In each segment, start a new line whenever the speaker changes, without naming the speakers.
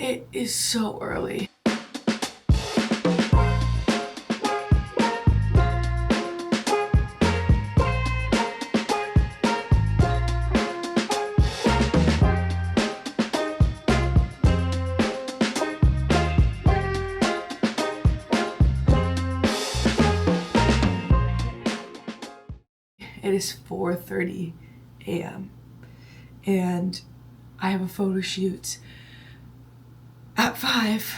It is so early. It is 4:30 a.m. and I have a photo shoot at 5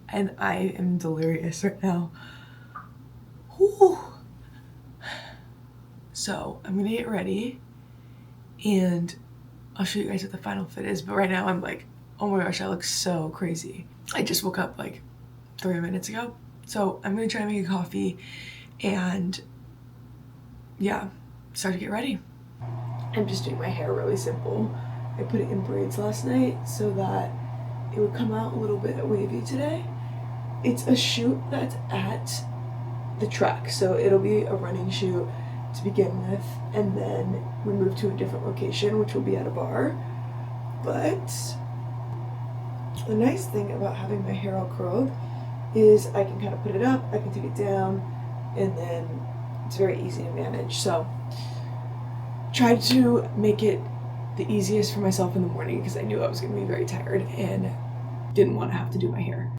and I am delirious right now. Whew. So I'm gonna get ready and I'll show you guys what the final fit is, but right now I'm like, oh my gosh, I look so crazy. I just woke up like 3 minutes ago. So I'm gonna try to make a coffee and yeah, start to get ready. I'm just doing my hair really simple. I put it in braids last night so that it would come out a little bit wavy today. It's a shoot that's at the track, so it'll be a running shoot to begin with, and then we move to a different location, which will be at a bar. But the nice thing about having my hair all curled is I can kind of put it up, I can take it down, and then it's very easy to manage. So tried to make it the easiest for myself in the morning because I knew I was going to be very tired and didn't want to have to do my hair.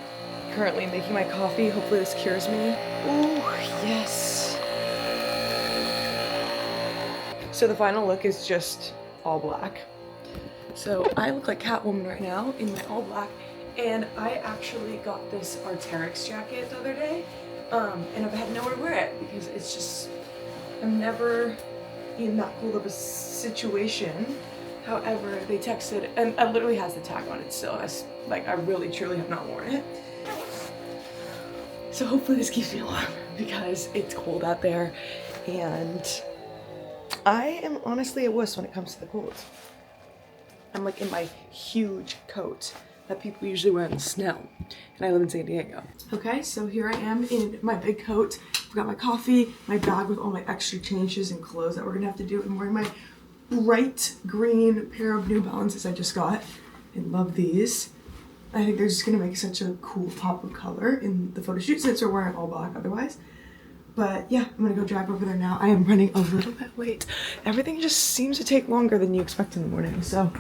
Currently making my coffee. Hopefully this cures me. Ooh, yes. So the final look is just all black. So I look like Catwoman right now in my all black, and I actually got this Arc'teryx jacket the other day, and I've had nowhere to wear it because it's just, I'm never in that cool of a situation. However, they texted, and it literally has the tag on it still. Like, I really truly have not worn it. So hopefully this keeps me warm because it's cold out there, and I am honestly a wuss when it comes to the cold. I'm like in my huge coat that people usually wear in the snow, and I live in San Diego. Okay, so here I am in my big coat. I've got my coffee, my bag with all my extra changes and clothes that we're gonna have to do. I'm wearing my bright green pair of New Balances I just got. I love these. I think they're just gonna make such a cool pop of color in the photo shoot since we're wearing all black otherwise. But yeah, I'm gonna go drive over there now. I am running a little bit late. Everything just seems to take longer than you expect in the morning, so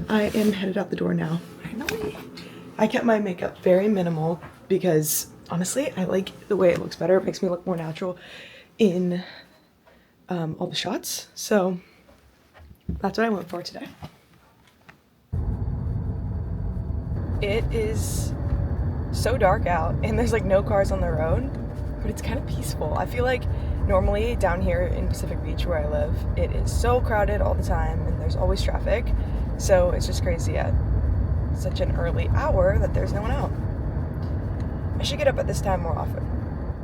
I am headed out the door now. Finally. I kept my makeup very minimal because honestly, I like the way it looks better. It makes me look more natural in all the shots. So that's what I went for today. It is so dark out and there's like no cars on the road, but it's kind of peaceful. I feel like normally down here in Pacific Beach where I live, it is so crowded all the time and there's always traffic. So it's just crazy at such an early hour that there's no one out. I should get up at this time more often.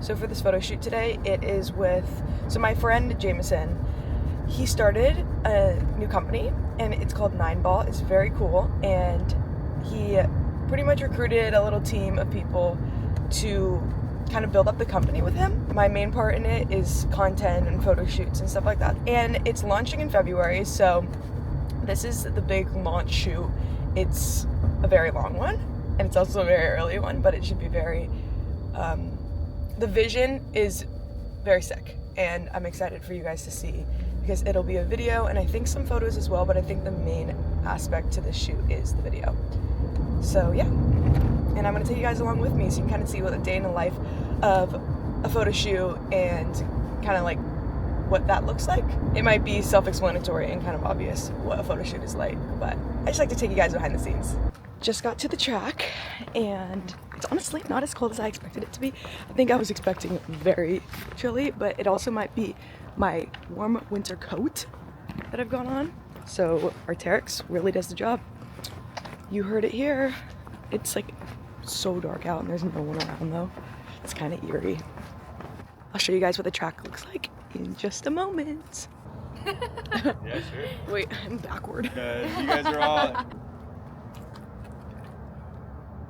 So for this photo shoot today, it is with, so my friend Jameson, he started a new company and it's called 9Ball. It's very cool, and he pretty much recruited a little team of people to kind of build up the company with him. My main part in it is content and photo shoots and stuff like that. And it's launching in February, so this is the big launch shoot. It's a very long one, and it's also a very early one, but it should be very, the vision is very sick, and I'm excited for you guys to see because it'll be a video and I think some photos as well, but I think the main aspect to this shoot is the video. So yeah, and I'm gonna take you guys along with me so you can kind of see what a day in the life of a photo shoot and kind of like what that looks like. It might be self-explanatory and kind of obvious what a photo shoot is like, but I just like to take you guys behind the scenes. Just got to the track and it's honestly not as cold as I expected it to be. I think I was expecting very chilly, but it also might be my warm winter coat that I've got on. So Arc'teryx really does the job. You heard it here. It's like so dark out and there's no one around though. It's kind of eerie. I'll show you guys what the track looks like in just a moment.
Yeah, sure.
Wait, I'm backward.
You guys are all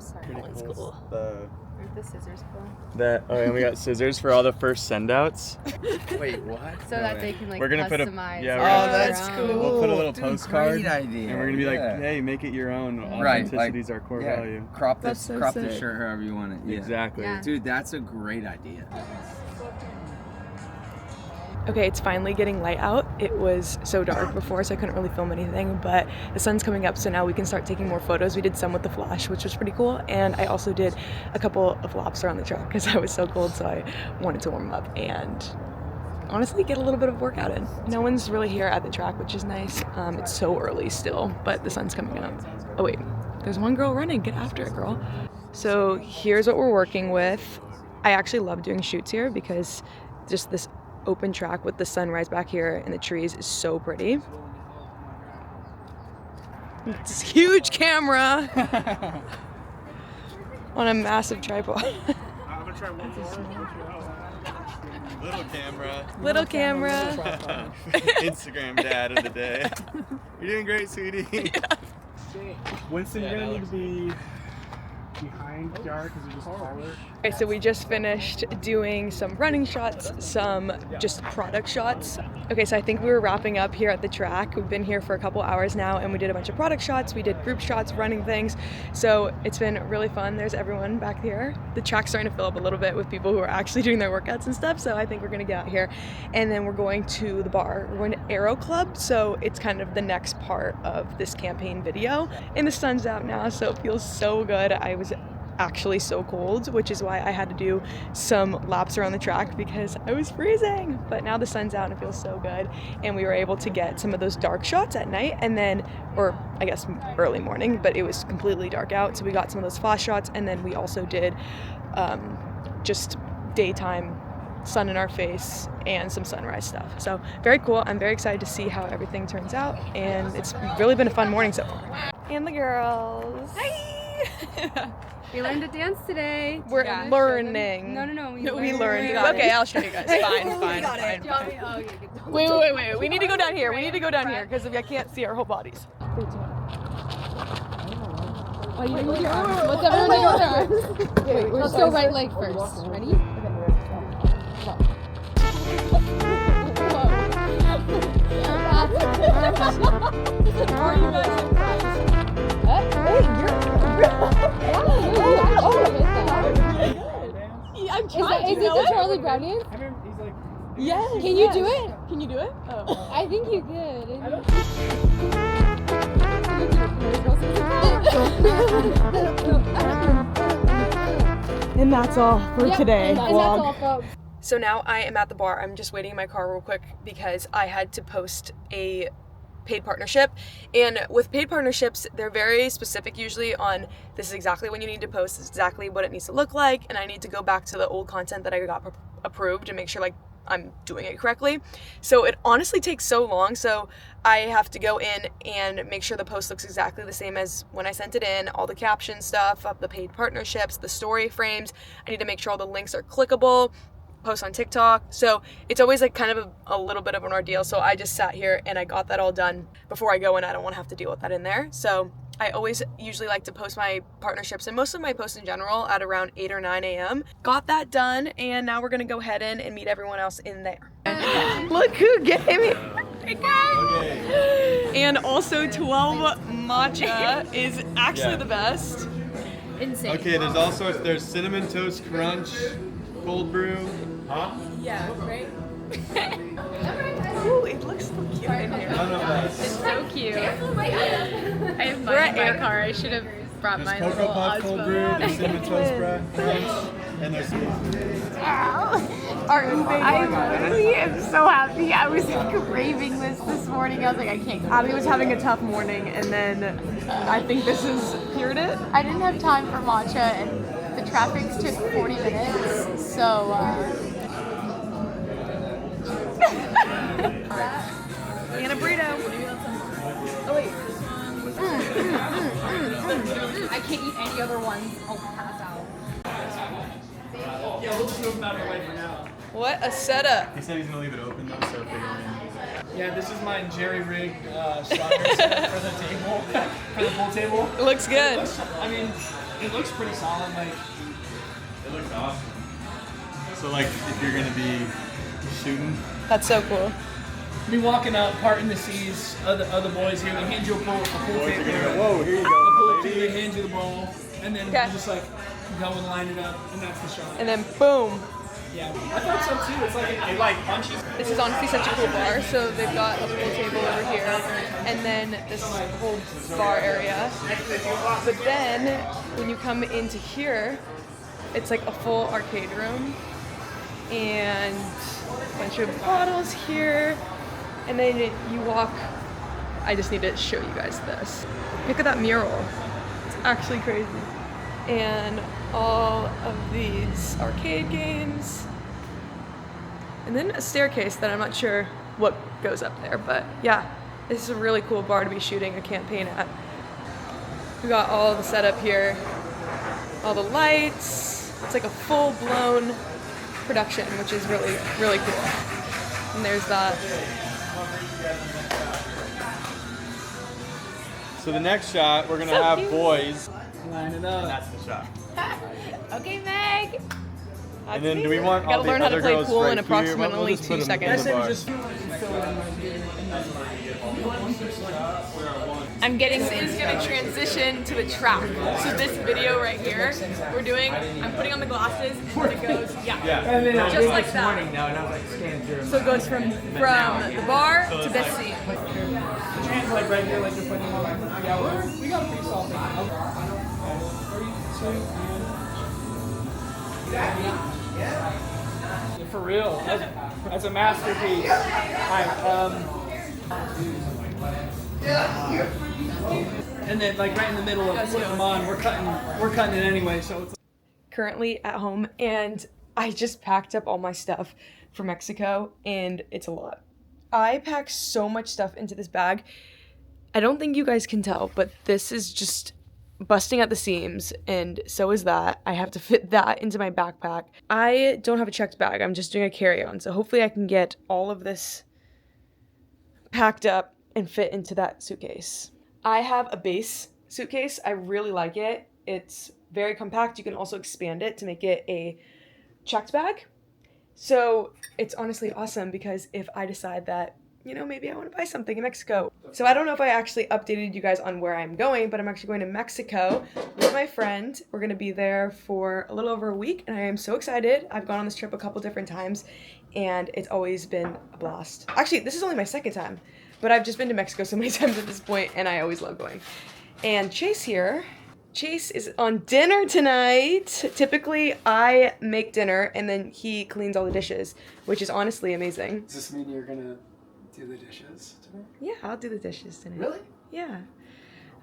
Sorry,
pretty
that one's
cool.
cool.
The
Aren't the scissors cool?
And we got scissors for all the first send-outs.
Wait, what?
So that they can like
We're gonna put a-
customize.
yeah,
it
we're
Oh,
gonna-
their
that's
own.
cool.
We'll put a little
Dude,
postcard,
great idea.
and we're gonna be like,
Yeah.
hey, make it your own.
Right,
Authenticity is
like,
our core
yeah,
value.
Crop
That's
this,
so
crop the
sick.
shirt however you want it. Yeah.
Exactly.
Yeah.
Dude, that's a great idea.
Okay, it's finally getting light out. It was so dark before, so I couldn't really film anything, but the sun's coming up, so now we can start taking more photos. We did some with the flash, which was pretty cool, and I also did a couple of laps around the track because I was so cold, so I wanted to warm up and honestly get a little bit of workout in. No one's really here at the track, which is nice. It's so early still, but the sun's coming up. Oh wait, there's one girl running. Get after it, girl. So here's what we're working with. I actually love doing shoots here because just this open track with the sunrise back here and the trees is so pretty. It's a huge camera on a massive tripod.
I'm gonna try one more. Little camera.
Little camera.
Instagram dad of the day. You're doing great, sweetie.
Winston, you're gonna need to be behind Kiara because you're just taller.
Okay, so we just finished doing some running shots, some just product shots. Okay, so I think we were wrapping up here at the track. We've been here for a couple hours now and we did a bunch of product shots, we did group shots, running things. So it's been really fun. There's everyone back here. The track's starting to fill up a little bit with people who are actually doing their workouts and stuff. So I think we're gonna get out here and then we're going to the bar. We're going to Aero Club. So it's kind of the next part of this campaign video. And the sun's out now, so it feels so good. I was actually so cold, which is why I had to do some laps around the track because I was freezing. But now the sun's out and it feels so good, and we were able to get some of those dark shots at night, and then, or I guess early morning, but it was completely dark out, so we got some of those flash shots, and then we also did just daytime sun in our face and some sunrise stuff. So very cool. I'm very excited to see how everything turns out, and it's really been a fun morning so far. And the girls. Hi!
We learned to dance today.
We're
Yeah.
learning.
No.
We learned.
got
Okay,
it.
I'll show you guys. Fine. Wait. We need to go down here. We need to go down here because I can't see our whole bodies.
What's everyone doing? Wait, let's go right leg first. Ready?
I'm trying.
Is it the Charlie Brown dance?
I remember he's like,
Yes.
Can you do it?
Can you do it? Oh.
I think you could.
And that's all for today.
And that's all, folks.
So now I am at the bar. I'm just waiting in my car real quick because I had to post a paid partnership. And with paid partnerships, they're very specific usually on this is exactly when you need to post, this is exactly what it needs to look like, and I need to go back to the old content that I got approved and make sure like I'm doing it correctly. So it honestly takes so long, so I have to go in and make sure the post looks exactly the same as when I sent it in, all the caption stuff, the paid partnerships, the story frames. I need to make sure all the links are clickable, post on TikTok. So it's always like kind of a little bit of an ordeal. So I just sat here and I got that all done before I go in. I don't want to have to deal with that in there. So I always usually like to post my partnerships and most of my posts in general at around 8 or 9 a.m. Got that done, and now we're gonna go head in and meet everyone else in there. Look who gave me. And also 12 matcha is actually the best.
Insane.
Okay, there's all sorts. There's cinnamon toast crunch, cold brew. Huh?
Yeah, right?
Ooh, it looks so cute in here.
It's so cute. I have mine in my car. I should have brought
There's
my
cocoa
little
puff cold brew.
Osmo.
There's cinnamon toast crunch, and there's
I really am so happy. I was craving this morning. I was like, I can't go.
Abby was having a tough morning, and then I think this has cured it.
I didn't have time for matcha, and the traffic took 40 minutes. So,
And a burrito. Oh wait.
I can't eat any other ones. I'll pass out.
What a setup.
He said he's gonna leave it open though, so figure
yeah, this is my jerry-rigged soccer set for the table, for the pool table.
It looks good.
I mean, it looks pretty solid. Like,
It looks awesome. So like, if you're gonna be shooting,
That's so cool.
Be walking up, parting the seas. Other boys here, they hand you a pool
boys are
tape.
gonna go, whoa, here you
A
go,
pool too,
lady.
they hand you the ball, and then
Okay.
you just like go and line it up, and that's the shot.
And then boom.
Yeah, I thought so too. It's like it like punches.
This is honestly such a cool bar. So they've got a pool table over here, and then this whole bar area. But then when you come into here, it's like a full arcade room, and a bunch of bottles here. And then you walk. I just need to show you guys this. Look at that mural. It's actually crazy. And all of these arcade games. And then a staircase that I'm not sure what goes up there, but yeah, this is a really cool bar to be shooting a campaign at. We got all the setup here, all the lights. It's like a full-blown production, which is really, really cool. And there's that.
So the next shot, we're gonna
So
have
cute.
boys.
Line it up.
That's the shot.
Okay, Meg.
And then do we want all
Gotta
the
learn how
other
to play
girls
pool
right
in
here?
approximately
We'll just
2
put 'em in
seconds.
the bar.
Just fill it in right here.
I'm getting is gonna transition to the track. So this video right here, we're doing. I'm putting on the glasses, and then it goes,
Yeah.
just like that. So it goes from the bar to this scene.
Hands like right here, like you're putting them on. Yeah, we got a pretty solid thing. 3, 2, and... For real, that's a masterpiece. And then like right in the middle of putting them on, we're cutting it anyway, so it's
Currently at home, and I just packed up all my stuff for Mexico, and it's a lot. I packed so much stuff into this bag. I don't think you guys can tell, but this is just busting at the seams, and so is that. I have to fit that into my backpack. I don't have a checked bag. I'm just doing a carry-on, so hopefully I can get all of this packed up and fit into that suitcase. I have a base suitcase. I really like it. It's very compact. You can also expand it to make it a checked bag. So it's honestly awesome because if I decide that, you know, maybe I want to buy something in Mexico. So I don't know if I actually updated you guys on where I'm going, but I'm actually going to Mexico with my friend. We're going to be there for a little over a week, and I am so excited. I've gone on this trip a couple different times, and it's always been a blast. Actually, this is only my second time, but I've just been to Mexico so many times at this point, and I always love going. And Chase here. Chase is on dinner tonight. Typically, I make dinner, and then he cleans all the dishes, which is honestly amazing.
Does this mean you're gonna do the dishes today?
Yeah, I'll do the dishes tonight.
Really?
Yeah.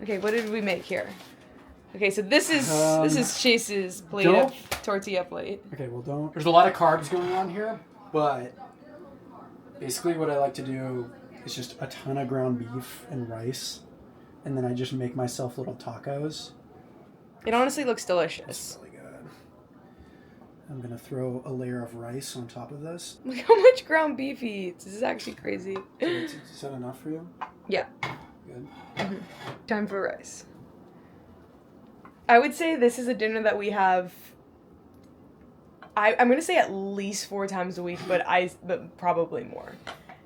Okay, what did we make here? Okay, so this is Chase's plate of tortilla plate.
Okay, well don't. There's a lot of carbs going on here, but basically what I like to do is just a ton of ground beef and rice, and then I just make myself little tacos.
It honestly looks
It's
delicious.
really good. I'm gonna throw a layer of rice on top of this.
Look how much ground beef he eats. This is actually crazy.
Is that enough for you?
Yeah.
Good.
Time for rice. I would say this is a dinner that we have. I'm gonna say at least 4 times a week, but probably more.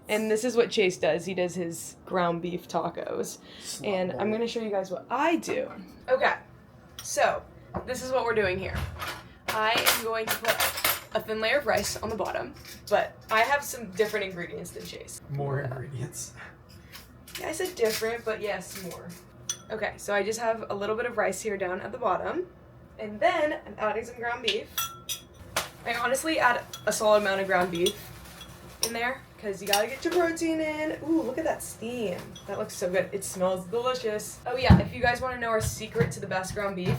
And this is what Chase does. He does his ground beef tacos. And I'm gonna show you guys what I do. Okay, so this is what we're doing here. I am going to put a thin layer of rice on the bottom, but I have some different ingredients than Chase.
More ingredients.
Yeah, I said different, but yes, more. Okay, so I just have a little bit of rice here down at the bottom, and then I'm adding some ground beef. I honestly add a solid amount of ground beef in there, because you gotta get your protein in. Ooh, look at that steam. That looks so good. It smells delicious. Oh yeah, if you guys want to know our secret to the best ground beef,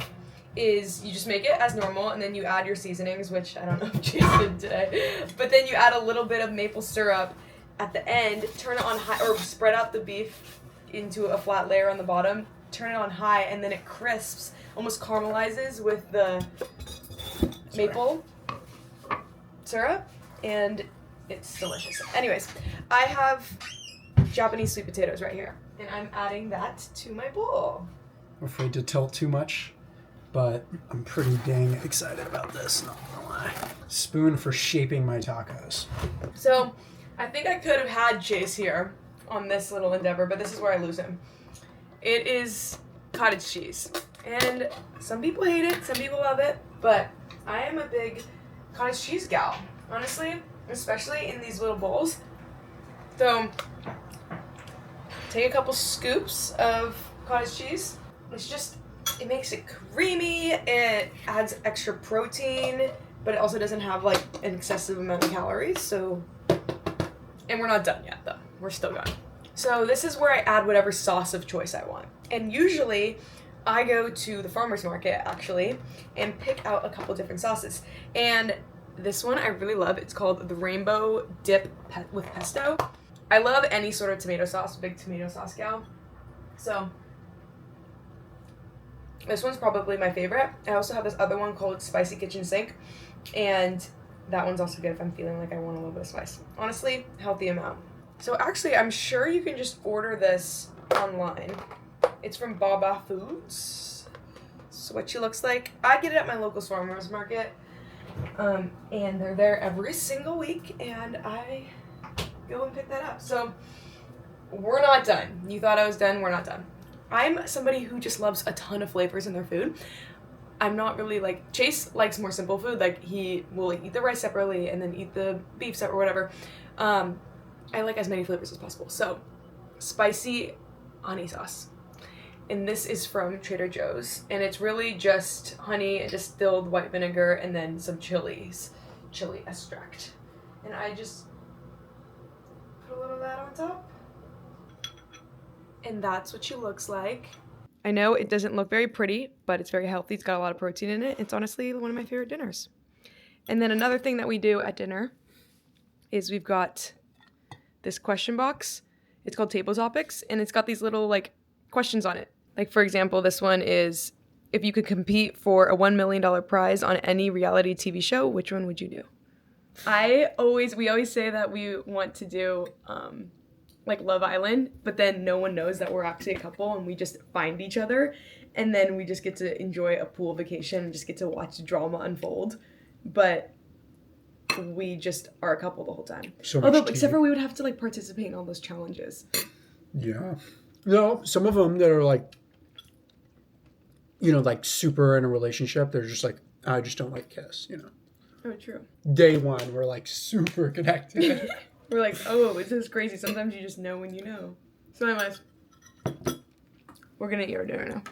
is you just make it as normal, and then you add your seasonings, which I don't know if Chase did today, but then you add a little bit of maple syrup at the end, turn it on high, or spread out the beef into a flat layer on the bottom, turn it on high, and then it crisps, almost caramelizes with the maple syrup, and it's delicious. Anyways, I have Japanese sweet potatoes right here, and I'm adding that to my bowl.
I'm afraid to tilt too much. but I'm pretty dang excited about this, not gonna lie. Spoon for shaping my tacos.
So, I think I could have had Chase here on this little endeavor, but this is where I lose him. It is cottage cheese. And some people hate it, some people love it, but I am a big cottage cheese gal, honestly, especially in these little bowls. So, take a couple scoops of cottage cheese. It makes it creamy, it adds extra protein, but it also doesn't have like an excessive amount of calories, so, and we're not done yet though, we're still going. So this is where I add whatever sauce of choice I want. And usually I go to the farmer's market actually and pick out a couple different sauces. And this one I really love, it's called the Rainbow Dip with Pesto. I love any sort of tomato sauce, big tomato sauce gal. So this one's probably my favorite. I also have this other one called Spicy Kitchen Sink, and that one's also good if I'm feeling like I want a little bit of spice. Honestly, healthy amount. So actually, I'm sure you can just order this online. It's from Baba Foods. So what she looks like. I get it at my local farmer's market, and they're there every single week, and I go and pick that up. So we're not done. You thought I was done, we're not done. I'm somebody who just loves a ton of flavors in their food. I'm not really like, Chase likes more simple food, like he will like eat the rice separately and then eat the beef separate or whatever. I like as many flavors as possible. So, spicy honey sauce. And this is from Trader Joe's, and it's really just honey and distilled white vinegar and then some chili extract. And I just put a little of that on top. And that's what she looks like. I know it doesn't look very pretty, but it's very healthy. It's got a lot of protein in it. It's honestly one of my favorite dinners. And then another thing that we do at dinner is we've got this question box. It's called Table Topics, and it's got these little like questions on it. Like for example, this one is, if you could compete for a $1 million prize on any reality TV show, which one would you do? We always say that we want to do like Love Island, but then no one knows that we're actually a couple and we just find each other, and then we just get to enjoy a pool vacation and just get to watch drama unfold. But we just are a couple the whole time. Although, except for we would have to like participate in all those challenges.
Yeah. No, some of them that are like, you know, like super in a relationship, they're just like, I just don't like kiss, you know.
Oh, true.
Day one, we're like super connected.
We're like, oh, this is crazy. Sometimes you just know when you know. So anyways, we're gonna eat our dinner now.